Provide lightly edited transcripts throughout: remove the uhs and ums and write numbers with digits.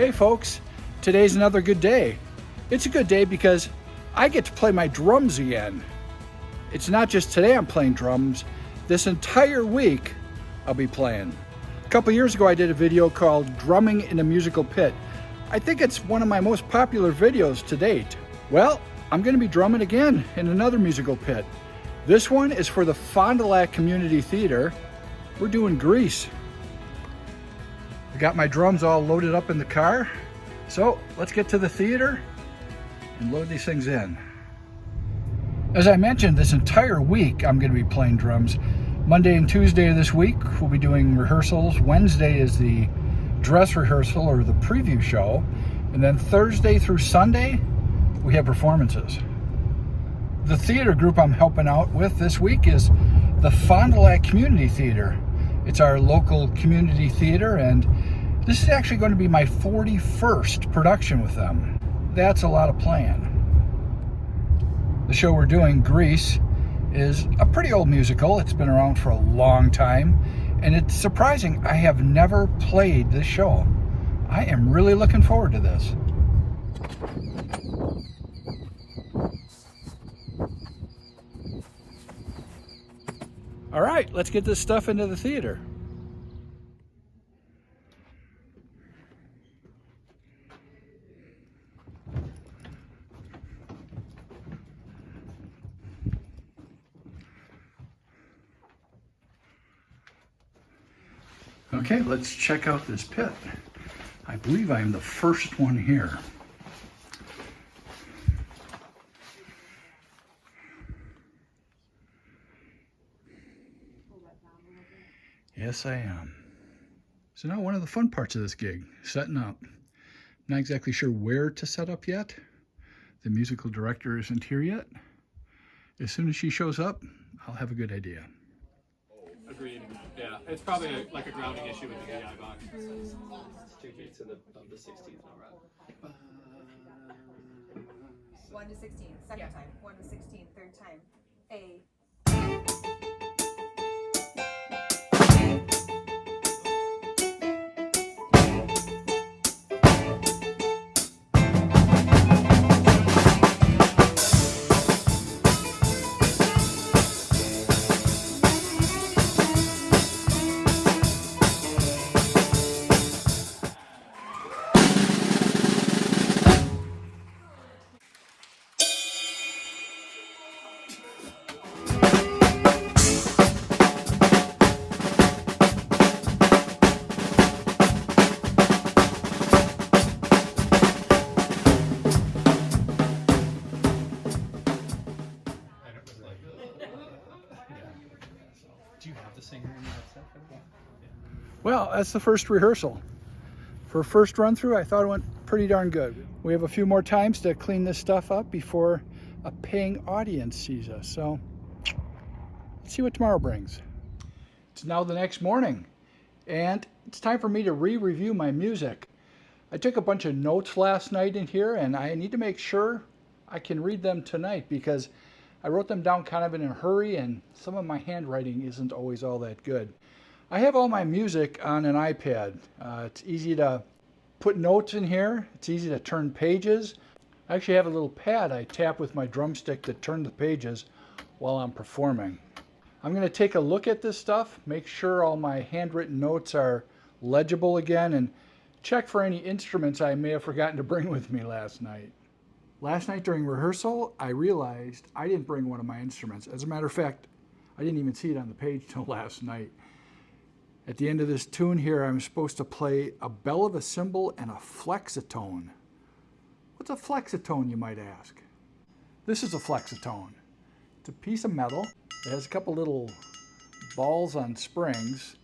Hey folks, today's another good day. It's a good day because I get to play my drums again. It's not just today I'm playing drums, this entire week I'll be playing. A couple years ago I did a video called Drumming in a Musical Pit. I think it's one of my most popular videos to date. Well, I'm going to be drumming again in another musical pit. This one is for the Fond du Lac Community Theater. We're doing Grease. I got my drums all loaded up in the car. So let's get to the theater and load these things in. As I mentioned, this entire week I'm going to be playing drums. Monday and Tuesday of this week we'll be doing rehearsals. Wednesday is the dress rehearsal or the preview show. And then Thursday through Sunday we have performances. The theater group I'm helping out with this week is the Fond du Lac Community Theater. It's our local community theater, and this is actually going to be my 41st production with them. That's a lot of playing. The show we're doing, Grease, is a pretty old musical. It's been around for a long time, and it's surprising I have never played this show. I am really looking forward to this. All right, let's get this stuff into the theater. Okay, let's check out this pit. I believe I am the first one here. Yes, I am. So now one of the fun parts of this gig, setting up. Not exactly sure where to set up yet. The musical director isn't here yet. As soon as she shows up, I'll have a good idea. Agreed. Yeah, it's probably like a grounding issue with the DI box. 2 beats of the 16th now. 1 to 16, second time. 1 to 16, third time. A. Do you have the singer in that set? Well, that's the first rehearsal. For first run through, I thought it went pretty darn good. We have a few more times to clean this stuff up before a paying audience sees us. So let's see what tomorrow brings. It's now the next morning, and it's time for me to re-review my music. I took a bunch of notes last night in here, and I need to make sure I can read them tonight because I wrote them down kind of in a hurry, and some of my handwriting isn't always all that good. I have all my music on an iPad. It's easy to put notes in here. It's easy to turn pages. I actually have a little pad I tap with my drumstick to turn the pages while I'm performing. I'm going to take a look at this stuff, make sure all my handwritten notes are legible again, and check for any instruments I may have forgotten to bring with me last night. Last night during rehearsal, I realized I didn't bring one of my instruments. As a matter of fact, I didn't even see it on the page till last night. At the end of this tune here, I'm supposed to play a bell of a cymbal and a flexitone. What's a flexitone, you might ask? This is a flexitone. It's a piece of metal. It has a couple little balls on springs.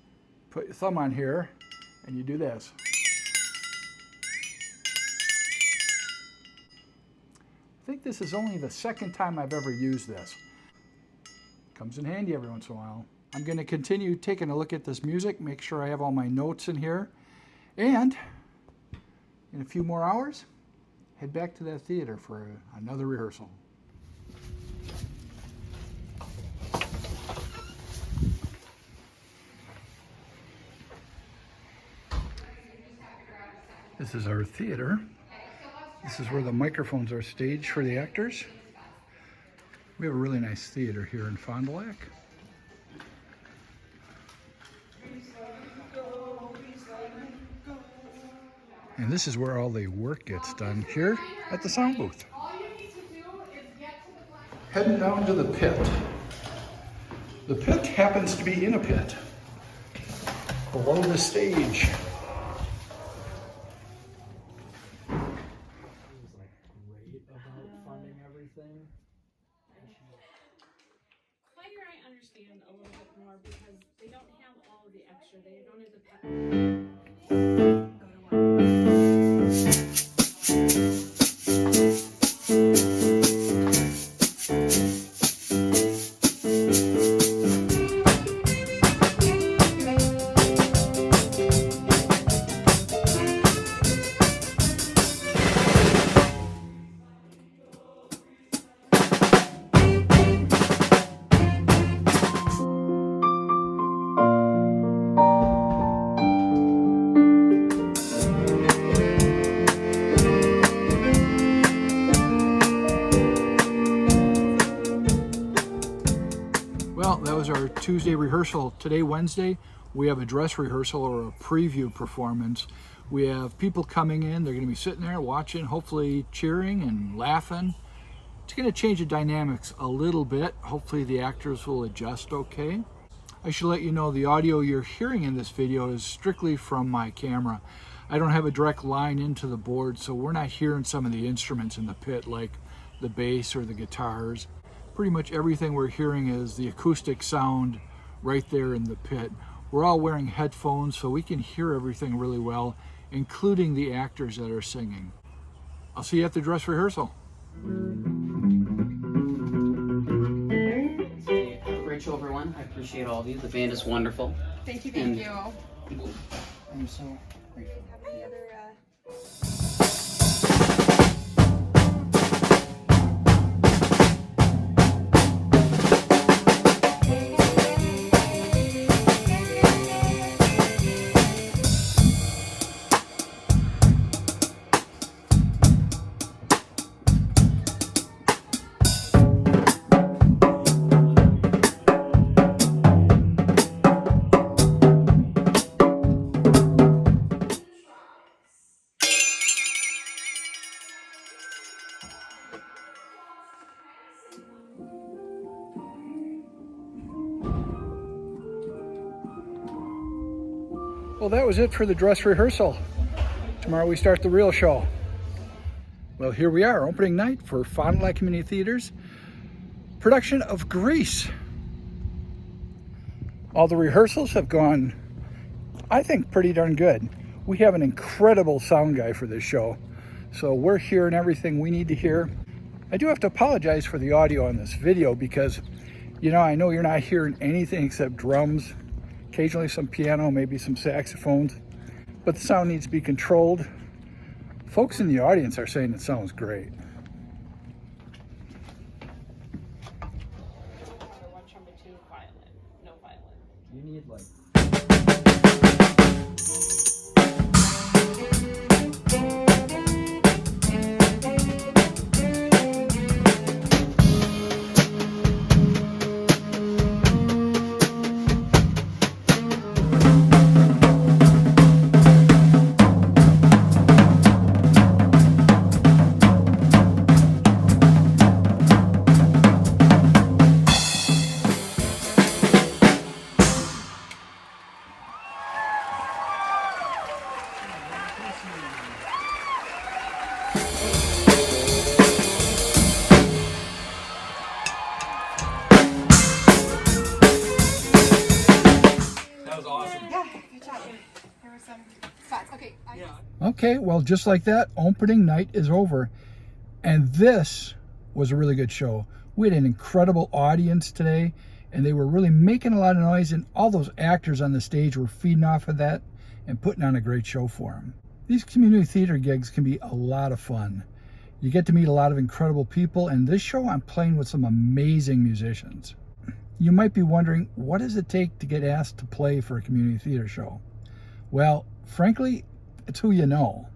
Put your thumb on here, and you do this. I think this is only the second time I've ever used this. Comes in handy every once in a while. I'm going to continue taking a look at this music, make sure I have all my notes in here, and in a few more hours, head back to that theater for another rehearsal. This This is our theater. This is where the microphones are staged for the actors. We have a really nice theater here in Fond du Lac. And this is where all the work gets done here at the sound booth. Heading down to the pit. The pit happens to be in a pit below the stage. Choir I understand a little bit more because they don't have all of the extra. They don't have the Well, that was our Tuesday rehearsal. Today, Wednesday, we have a dress rehearsal or a preview performance. We have people coming in. They're going to be sitting there watching, hopefully cheering and laughing. It's going to change the dynamics a little bit. Hopefully the actors will adjust okay. I should let you know the audio you're hearing in this video is strictly from my camera. I don't have a direct line into the board, so we're not hearing some of the instruments in the pit like the bass or the guitars. Pretty much everything we're hearing is the acoustic sound right there in the pit. We're all wearing headphones so we can hear everything really well, including the actors that are singing. I'll see you at the dress rehearsal. Great show, everyone. I appreciate all of you. The band is wonderful. Thank you, And- thank you. I'm so grateful. Any other, Well, that was it for the dress rehearsal. Tomorrow we start the real show. Well, here we are, opening night for Fond du Lac Community Theater's production of Grease. All the rehearsals have gone, I think, pretty darn good. We have an incredible sound guy for this show, so we're hearing everything we need to hear. I do have to apologize for the audio on this video because, you know, I know you're not hearing anything except drums, occasionally some piano, maybe some saxophones, but the sound needs to be controlled. Folks in the audience are saying it sounds great. one trumpet, two violin, no violin. You need like. That was awesome. yeah, good job. There were some spots. Okay. Okay, well, just like that, opening night is over. And this was a really good show. We had an incredible audience today, and they were really making a lot of noise, and all those actors on the stage were feeding off of that and putting on a great show for them. These community theater gigs can be a lot of fun. You get to meet a lot of incredible people, and this show I'm playing with some amazing musicians. You might be wondering, what does it take to get asked to play for a community theater show? Well, frankly, it's who you know.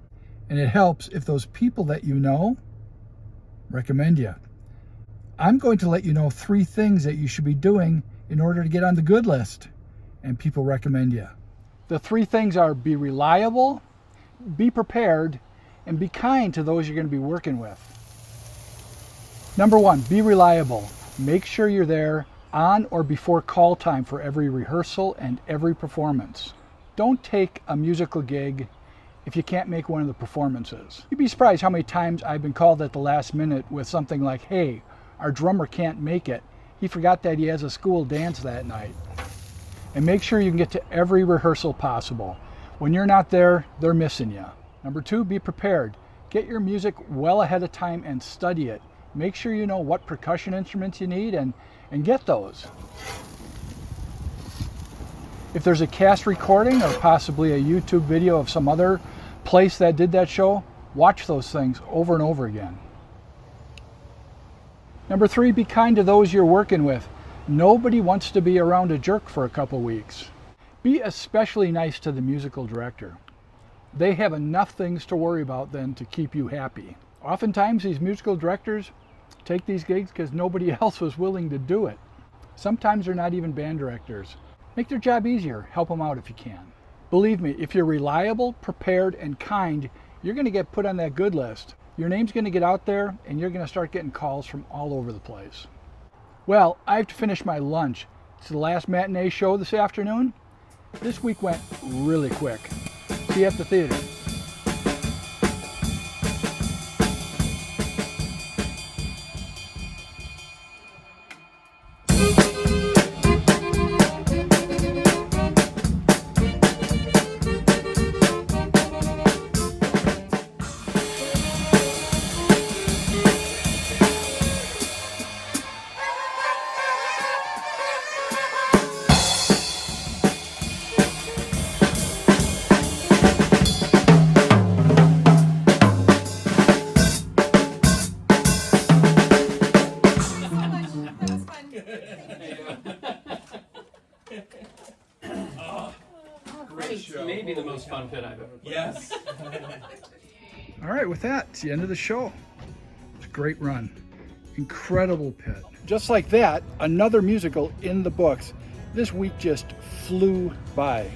And it helps if those people that you know recommend you. I'm going to let you know 3 things that you should be doing in order to get on the good list and people recommend you. The 3 things are: be reliable, be prepared, and be kind to those you're going to be working with. Number 1, be reliable. Make sure you're there on or before call time for every rehearsal and every performance. Don't take a musical gig if you can't make one of the performances. You'd be surprised how many times I've been called at the last minute with something like, hey, our drummer can't make it. He forgot that he has a school dance that night. And make sure you can get to every rehearsal possible. When you're not there, they're missing you. Number 2, be prepared. Get your music well ahead of time and study it. Make sure you know what percussion instruments you need and get those. If there's a cast recording or possibly a YouTube video of some other place that did that show, watch those things over and over again. Number 3, be kind to those you're working with. Nobody wants to be around a jerk for a couple weeks. Be especially nice to the musical director. They have enough things to worry about than to keep you happy. Oftentimes these musical directors take these gigs because nobody else was willing to do it. Sometimes they're not even band directors. Make their job easier. Help them out if you can. Believe me, if you're reliable, prepared, and kind, you're going to get put on that good list. Your name's going to get out there and you're going to start getting calls from all over the place. Well, I have to finish my lunch. It's the last matinee show this afternoon. This week went really quick. See you at the theater. Maybe the most fun pit I've ever played. Yes. All right, with that, it's the end of the show. It's a great run. Incredible pit. Just like that, another musical in the books. This week just flew by.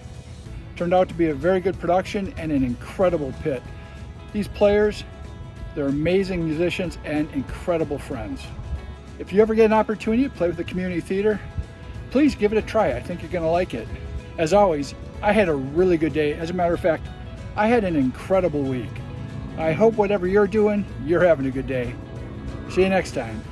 Turned out to be a very good production and an incredible pit. These players, they're amazing musicians and incredible friends. If you ever get an opportunity to play with the community theater, please give it a try. I think you're going to like it. As always, I had a really good day. As a matter of fact, I had an incredible week. I hope whatever you're doing, you're having a good day. See you next time.